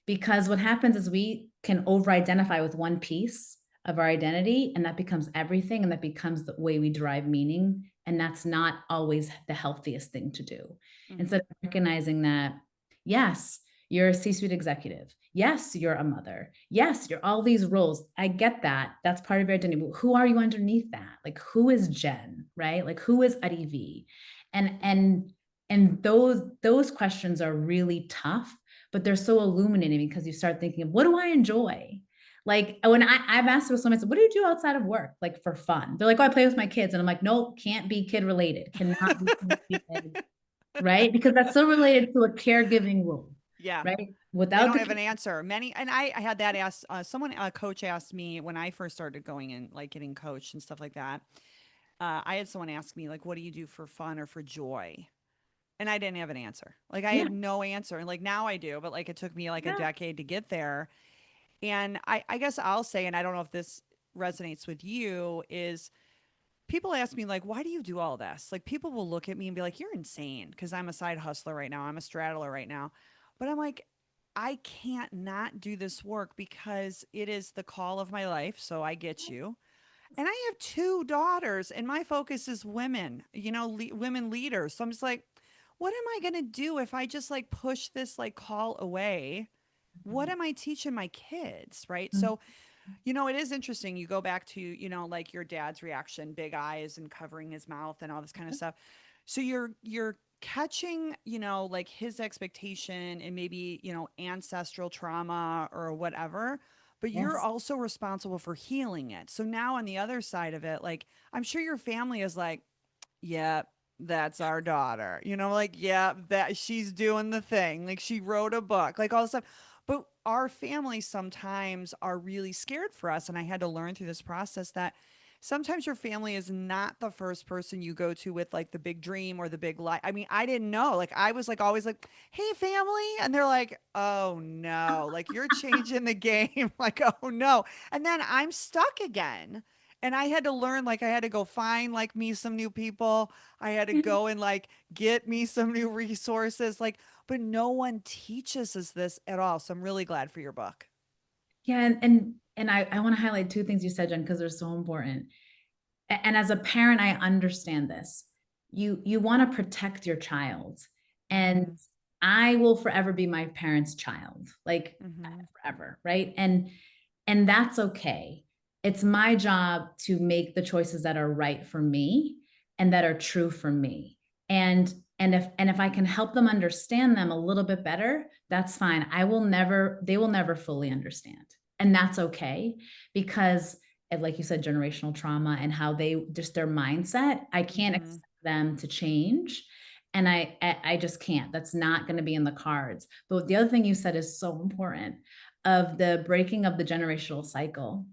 Because what happens is we can over identify with one piece of our identity, and that becomes everything, and that becomes the way we derive meaning. And that's not always the healthiest thing to do. Instead Mhm. of recognizing that, yes, you're a C-suite executive. Yes, you're a mother. Yes, you're all these roles. I get that. That's part of your identity. But who are you underneath that? Like, who is Jen, right? Like, who is Arivee? And those questions are really tough, but they're so illuminating because you start thinking of, what do I enjoy? Like, when I've asked people, someone, what do you do outside of work, like, for fun? They're like, oh, I play with my kids. And I'm like, nope, can't be kid related, cannot be kid related, right? Because that's so related to a caregiving role, Yeah. right? They Without don't the have an answer. Many, and I had that asked someone, a coach asked me when I first started going in, like getting coached and stuff like that. I had someone ask me, like, what do you do for fun or for joy? And I didn't have an answer. Like, I yeah, had no answer. And like now I do, but like it took me like a yeah, decade to get there. And I guess I'll say, and I don't know if this resonates with you, is people ask me, like, why do you do all this? Like, people will look at me and be like, you're insane because I'm a side hustler right now. I'm a straddler right now. But I'm like, I can't not do this work because it is the call of my life. So I get you. And I have two daughters, and my focus is women, women leaders. So I'm just like, what am I going to do if I just like push this like call away? What am I teaching my kids? Right. mhm, So it is interesting. You go back to, like your dad's reaction, big eyes and covering his mouth and all this kind of stuff. So you're catching, like his expectation and maybe, ancestral trauma or whatever, but you're yes, also responsible for healing it. So now on the other side of it, like I'm sure your family is like, yeah, that's our daughter. Like, yeah, that she's doing the thing. Like she wrote a book, like all this stuff. But our families sometimes are really scared for us. And I had to learn through this process that sometimes your family is not the first person you go to with like the big dream or the big life. I mean, I didn't know. Like I was like always like, "Hey family." And they're like, "Oh no. Like you're changing the game." Like, "Oh no." And then I'm stuck again. And I had to learn like I had to go find like me some new people. I had to go and like get me some new resources like but no one teaches us this at all. So I'm really glad for your book. Yeah, and I want to highlight two things you said, Jen, because they're so important. And as a parent, I understand this. You want to protect your child, and Mhm. I will forever be my parents' child, like Mhm. forever, right? And that's okay. It's my job to make the choices that are right for me and that are true for me. And if I can help them understand them a little bit better, that's fine. They will never fully understand. And that's okay because and like you said, generational trauma and how they just their mindset, I can't Mhm. expect them to change. And I just can't. That's not going to be in the cards. But the other thing you said is so important of the breaking of the generational cycle,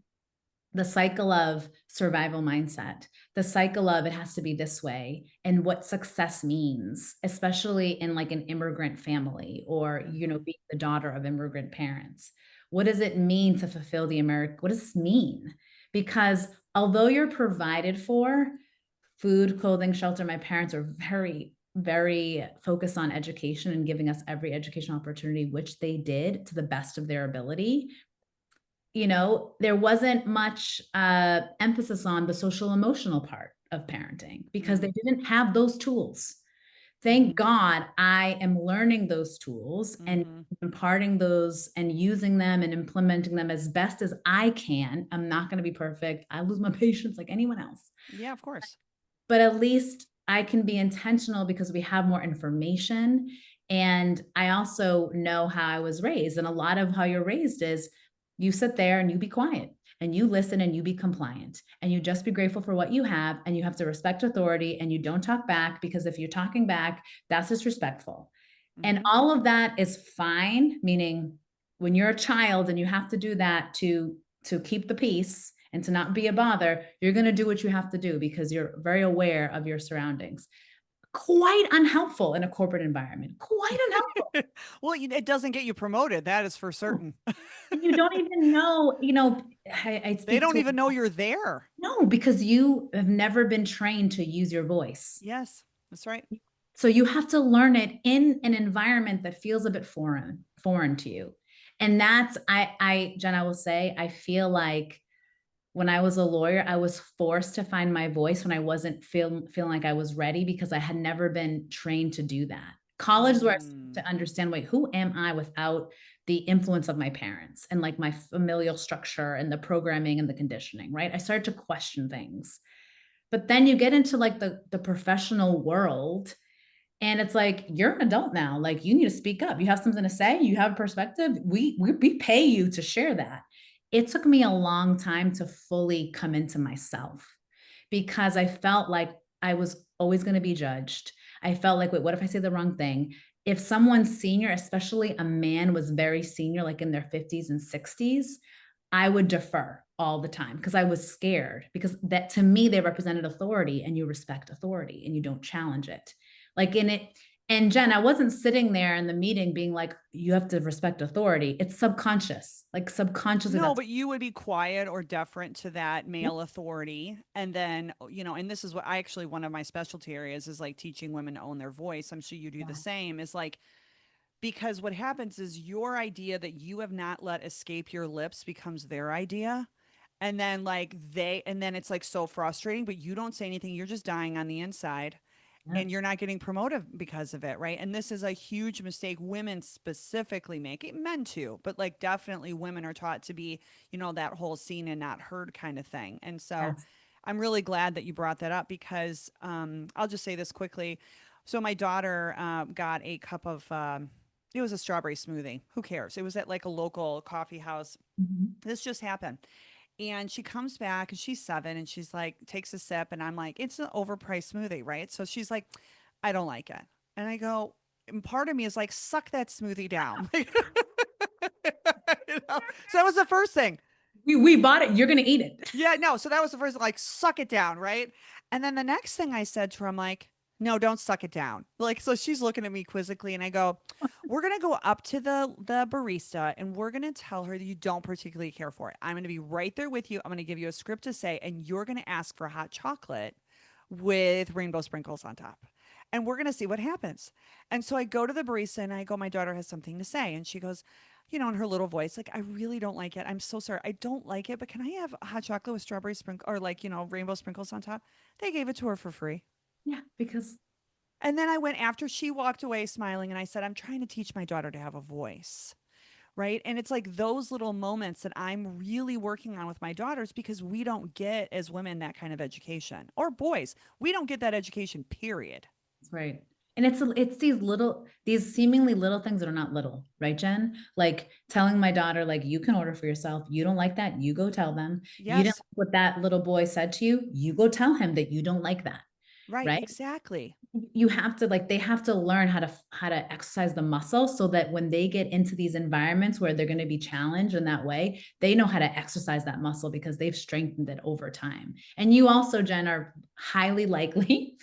the cycle of survival mindset, the cycle of it has to be this way, and what success means, especially in like an immigrant family or, Mhm. being the daughter of immigrant parents. What does it mean to fulfill the American? What does this mean? Because although you're provided for food, clothing, shelter, my parents are very, very focused on education and giving us every educational opportunity, which they did to the best of their ability. There wasn't much emphasis on the social emotional part of parenting because they Mm. didn't have those tools. Thank Mhm. God I am learning those tools and Mhm. imparting those and using them and implementing them as best as I can. I'm not going to be perfect. I lose my patience like anyone else, Yeah, of course. but at least I can be intentional because we have more information. And I also know how I was raised. And a lot of how you're raised is you sit there and you be quiet and you listen and you be compliant and you just be grateful for what you have and you have to respect authority and you don't talk back because if you're talking back, that's disrespectful. And Mhm. all of that is fine, meaning when you're a child and you have to do that to keep the peace and to not be a bother, you're going to do what you have to do because you're very aware of your surroundings. Quite unhelpful in a corporate environment. Quite unhelpful. Well, it doesn't get you promoted. That is for certain. And you don't even know, I They speak don't to even know you're there. no, because you have never been trained to use your voice. Yes, that's right. So you have to learn it in an environment that feels a bit foreign to you. And that's Jen, I will say, I feel like when I was a lawyer, I was forced to find my voice when I wasn't feeling like I was ready because I had never been trained to do that. College is where I started Mm. to understand, wait, who am I without the influence of my parents and like my familial structure and the programming and the conditioning, right? I started to question things. But then you get into like the professional world and it's like, you're an adult now. Like you need to speak up. You have something to say. You have a perspective. We pay you to share that. It took me a long time to fully come into myself because I felt like I was always going to be judged. I felt like, wait, what if I say the wrong thing? If someone senior, especially a man, was very senior, like in their 50s and 60s, I would defer all the time because I was scared because that to me, they represented authority and you respect authority and you don't challenge it. Like in it, and Jen, I wasn't sitting there in the meeting being like, you have to respect authority. It's subconscious, like subconsciously No, that's but you would be quiet or deferent to that male authority. And then, and this is what I actually, one of my specialty areas is like teaching women to own their voice. I'm sure you do the yeah, same, is like, because what happens is your idea that you have not let escape your lips becomes their idea. And then it's like so frustrating, but you don't say anything. You're just dying on the inside yeah, and you're not getting promoted because of it, right? And this is a huge mistake women specifically make. Men too, but like definitely women are taught to be, that whole seen and not heard kind of thing. And so yes. I'm really glad that you brought that up because I'll just say this quickly. So my daughter got a cup of it was a strawberry smoothie. Who cares? It was at like a local coffee house. Mhm. This just happened. And she comes back and she's 7 and she's like, takes a sip. And I'm like, it's an overpriced smoothie, right? So she's like, I don't like it. And I go, and part of me is like, suck that smoothie down. You know? So that was the first thing. we bought it. You're going to eat it. Yeah, no. So that was the first, like, suck it down, right? And then the next thing I said to her, I'm like, no, don't suck it down. Like, so she's looking at me quizzically, and I go, we're gonna go up to the barista, and we're gonna tell her that you don't particularly care for it. I'm gonna be right there with you. I'm gonna give you a script to say, and you're gonna ask for hot chocolate with rainbow sprinkles on top. And we're gonna see what happens. And so I go to the barista and I go, my daughter has something to say. And she goes, in her little voice, like, I really don't like it. I'm so sorry. I don't like it, but can I have hot chocolate with strawberry sprinkle or, like, rainbow sprinkles on top? They gave it to her for free. Yeah, because And then I went after she walked away smiling and I said, I'm trying to teach my daughter to have a voice. Right. And it's like those little moments that I'm really working on with my daughters because we don't get as women that kind of education, or boys. We don't get that education, period. that's right. And it's these seemingly little things that are not little, right, Jen? Like telling my daughter, like, you can order for yourself. You don't like that, you go tell them. You didn't Yes. like what that little boy said to you, you go tell him that you don't like that, Right. right? Exactly. You have to, like, they have to learn how to exercise the muscle so that when they get into these environments where they're going to be challenged in that way, they know how to exercise that muscle because they've strengthened it over time. And you also, Jen, are highly likely,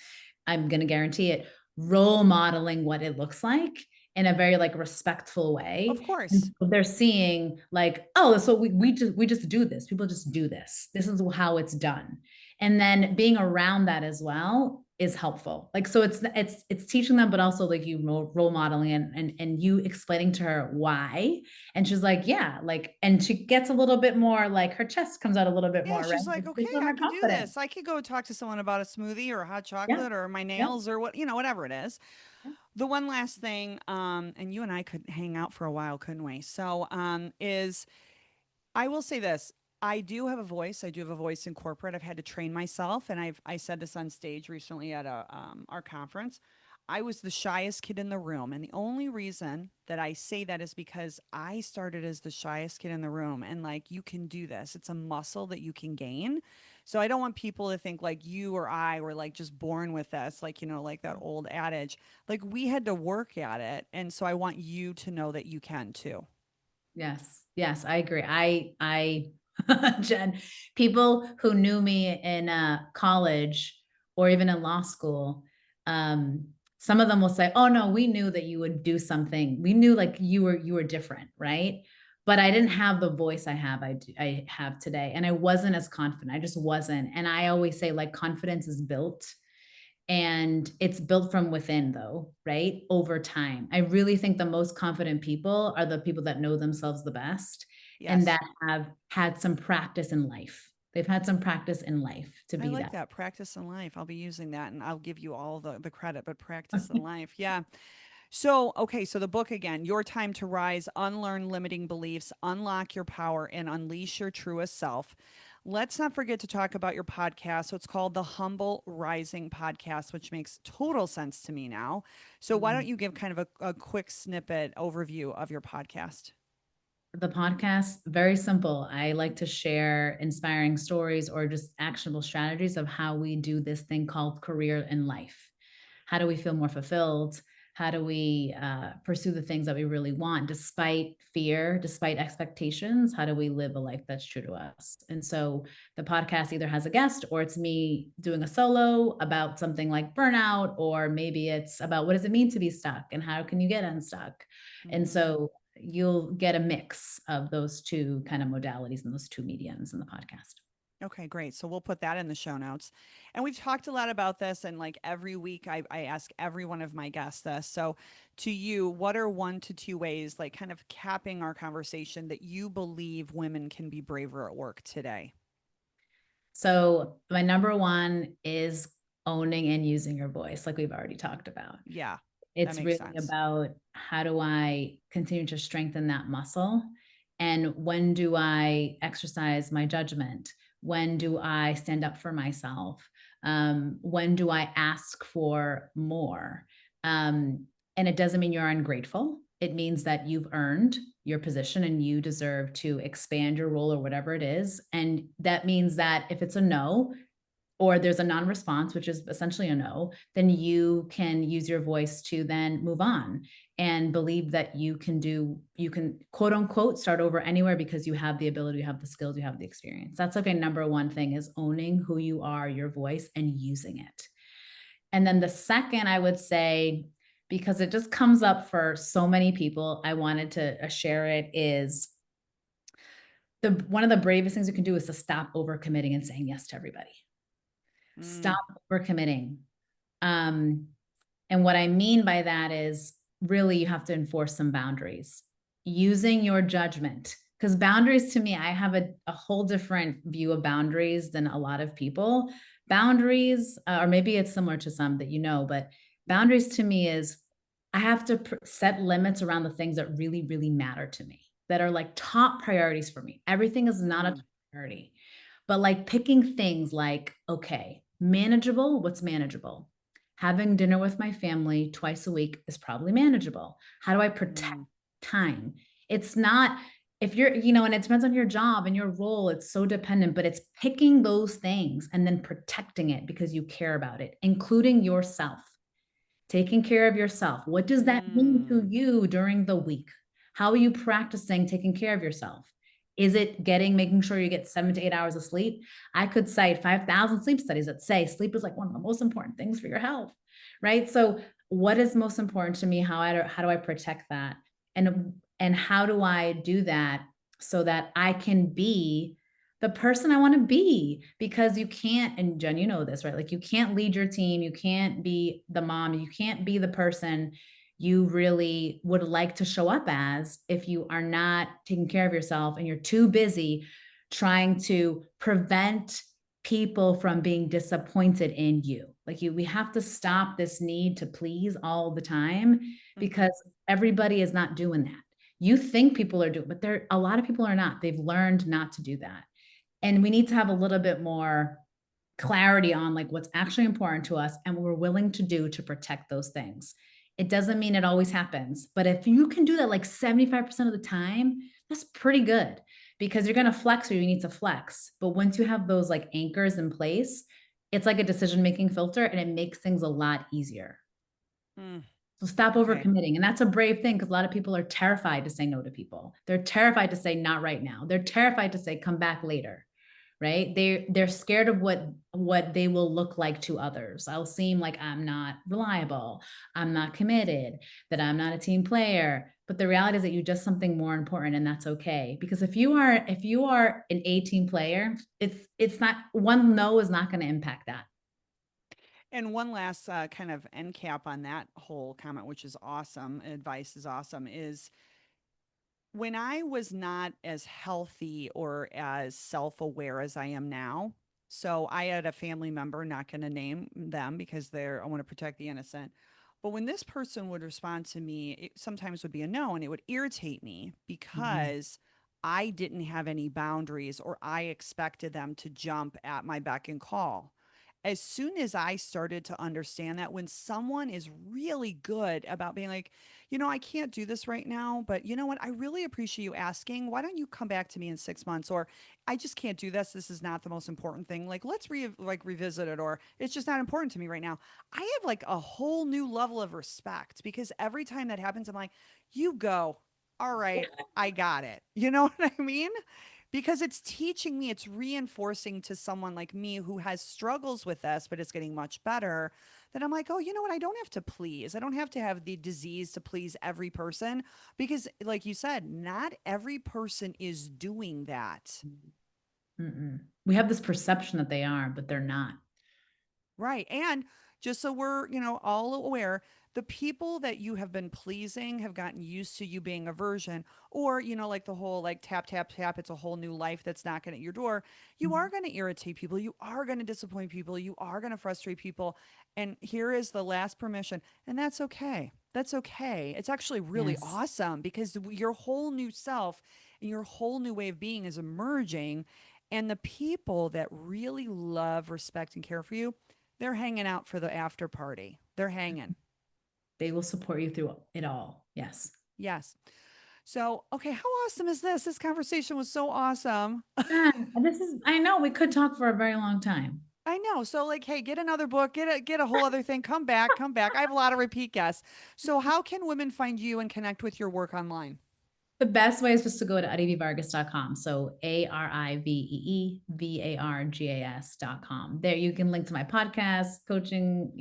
I'm going to guarantee it, role modeling what it looks like in a very, like, respectful Of way. And course. so they're seeing, like, oh, so we just do this. People just do this. This is how it's done. And then being around that as well is helpful. Like, so it's teaching them, but also, like, you role modeling and you explaining to her why. And she's like, yeah, like, and she gets a little bit more, like, her chest comes out a little bit Yeah, more, right? she's like, okay, She's a little I more can do confident. this. I could go talk to someone about a smoothie or a hot Yeah. chocolate or my Yeah. nails or whatever it is. Yeah. The one last thing, and you and I could hang out for a while, couldn't we? So, is I will say this. I do have a voice. I do have a voice in corporate. I've had to train myself, and I said this on stage recently at our conference. I was the shyest kid in the room, and the only reason that I say that is because I started as the shyest kid in the room, and, like, you can do this. It's a muscle that you can gain. So I don't want people to think like you or I were, like, just born with this, like, like that old adage. Like, we had to work at it, and so I want you to know that you can too. Yes. Yes, I agree. Jen, people who knew me in college or even in law school, some of them will say, "Oh no, we knew that you would do something. We knew, like, you were different, right?" But I didn't have the voice I have today, and I wasn't as confident. I just wasn't. And I always say, like, confidence is built, and it's built from within, though, right? Over time. I really think the most confident people are the people that know themselves the best and Yes. that have had some practice in life. They've had some practice in life to I be like that. that. Practice in life. I'll be using that and I'll give you all the credit, but practice in life. Yeah. So, okay. So, the book again, Your Time to Rise, Unlearn Limiting Beliefs, Unlock Your Power, and Unleash Your Truest Self. Let's not forget to talk about your podcast. So, it's called the Humble Rising Podcast, which makes total sense to me now. So, why don't Mm. you give kind of a quick snippet overview of your podcast? The podcast, very simple. I like to share inspiring stories or just actionable strategies of how we do this thing called career in life. How do we feel more fulfilled? How do we pursue the things that we really want despite fear, despite expectations? How do we live a life that's true to us? And so the podcast either has a guest or it's me doing a solo about something like burnout, or maybe it's about what does it mean to be stuck and how can you get unstuck? And Mm-hmm. so you'll get a mix of those two kind of modalities and those two mediums in the podcast. Okay, great. So we'll put that in the show notes. And we've talked a lot about this. And, like, every week I ask every one of my guests this. So, to you, what are 1 to 2 ways, like, kind of capping our conversation, that you believe women can be braver at work today? So my number one is owning and using your voice, like we've already talked about. Yeah, that It's makes really sense. about how do I continue to strengthen that muscle? And when do I exercise my judgment? When do I stand up for myself? When do I ask for more? And it doesn't mean you're ungrateful. It means that you've earned your position and you deserve to expand your role or whatever it is. And that means that if it's a no, or there's a non-response, which is essentially a no, then you can use your voice to then move on and believe that you can quote unquote start over anywhere because you have the ability, you have the skills, you have the experience. That's like a number one thing, is owning who you are, your voice, and using it. And then the second, I would say, because it just comes up for so many people, I wanted to share it, is one of the bravest things you can do is to stop overcommitting and saying yes to everybody. Stop overcommitting. And what I mean by that is, really, you have to enforce some boundaries using your judgment. Because boundaries, to me, I have a whole different view of boundaries than a lot of people. Boundaries, or maybe it's similar to some that you know, but boundaries to me is, I have to set limits around the things that really, really matter to me, that are like top priorities for me. Everything is not a top priority, but like picking things like, okay, manageable, what's manageable? Having dinner with my family twice a week is probably manageable. How do I protect time? It's not, if you're, and it depends on your job and your role, it's so dependent, but it's picking those things and then protecting it because you care about it, including yourself. Taking care of yourself. What does that mean to you during the week? How are you practicing taking care of yourself? Is it making sure you get 7 to 8 hours of sleep? I could cite 5,000 sleep studies that say sleep is like one of the most important things for your health, right? So what is most important to me? How do I protect that? And how do I do that so that I can be the person I want to be? Because you can't, and Jen, you know this, right? Like, you can't lead your team. You can't be the mom. You can't be the person you really would like to show up as if you are not taking care of yourself and you're too busy trying to prevent people from being disappointed in you. Like, we have to stop this need to please all the time, because everybody is not doing that. You think people are doing, but a lot of people are not. They've learned not to do that. And we need to have a little bit more clarity on like what's actually important to us and what we're willing to do to protect those things. It doesn't mean it always happens, but if you can do that like 75% of the time, that's pretty good, because you're going to flex where you need to flex. But once you have those like anchors in place, it's like a decision-making filter, and it makes things a lot easier. So stop overcommitting. And that's a brave thing, because a lot of people are terrified to say no to people. They're terrified to say not right now. They're terrified to say come back later. Right? They're scared of what they will look like to others. I'll seem like I'm not reliable, I'm not committed, that I'm not a team player. But the reality is that you just something more important, and that's okay. Because if you are an A team player, it's not, one no is not going to impact that. And one last kind of end cap on that whole comment, which is awesome, advice is awesome, is when I was not as healthy or as self aware as I am now. So I had a family member, not going to name them because I want to protect the innocent. But when this person would respond to me, it sometimes would be a no, and it would irritate me because I didn't have any boundaries, or I expected them to jump at my beck and call. As soon as I started to understand that when someone is really good about being like, I can't do this right now, but you know what? I really appreciate you asking. Why don't you come back to me in 6 months? Or I just can't do this. This is not the most important thing. Like, let's revisit it, or it's just not important to me right now. I have like a whole new level of respect, because every time that happens, I'm like, you go. All right, I got it. You know what I mean? Because it's teaching me, it's reinforcing to someone like me who has struggles with this, but it's getting much better. That I'm like, oh, you know what? I don't have to please. I don't have to have the disease to please every person, because, like you said, not every person is doing that. We have this perception that they are, but they're not. Right. And just so we're, all aware, the people that you have been pleasing have gotten used to you being a version, or, like the whole like tap, tap, tap, it's a whole new life that's knocking at your door. You are going to irritate people. You are going to disappoint people. You are going to frustrate people. And here is the last permission. And that's okay. That's okay. It's actually really Yes. awesome, because your whole new self and your whole new way of being is emerging. And the people that really love, respect, and care for you, they're hanging out for the after party. They're hanging. They will support you through it all. Yes. Yes. So, okay, how awesome is this? This conversation was so awesome. Yeah, I know we could talk for a very long time. I know. So like, hey, get another book, get a whole other thing. Come back, come back. I have a lot of repeat guests. So how can women find you and connect with your work online? The best way is just to go to ariveevargas.com. So ARIVEEVARGAS.com. There you can link to my podcast, coaching,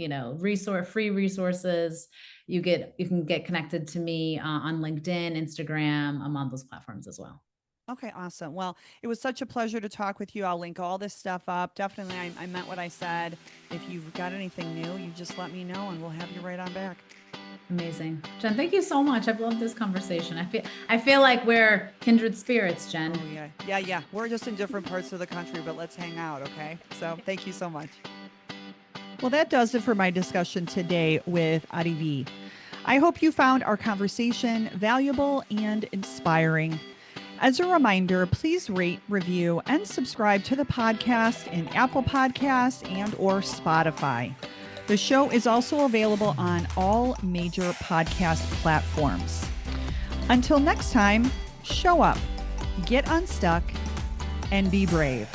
free resources. You can get connected to me on LinkedIn, Instagram. I'm on those platforms as well. Okay, awesome. Well, it was such a pleasure to talk with you. I'll link all this stuff up. Definitely, I meant what I said. If you've got anything new, you just let me know and we'll have you right on back. Amazing. Jen, thank you so much. I've loved this conversation. I feel like we're kindred spirits, Jen. Oh, yeah. Yeah. We're just in different parts of the country, but let's hang out, okay? So thank you so much. Well, that does it for my discussion today with Arivee. I hope you found our conversation valuable and inspiring. As a reminder, please rate, review, and subscribe to the podcast in Apple Podcasts and or Spotify. The show is also available on all major podcast platforms. Until next time, show up, get unstuck, and be brave.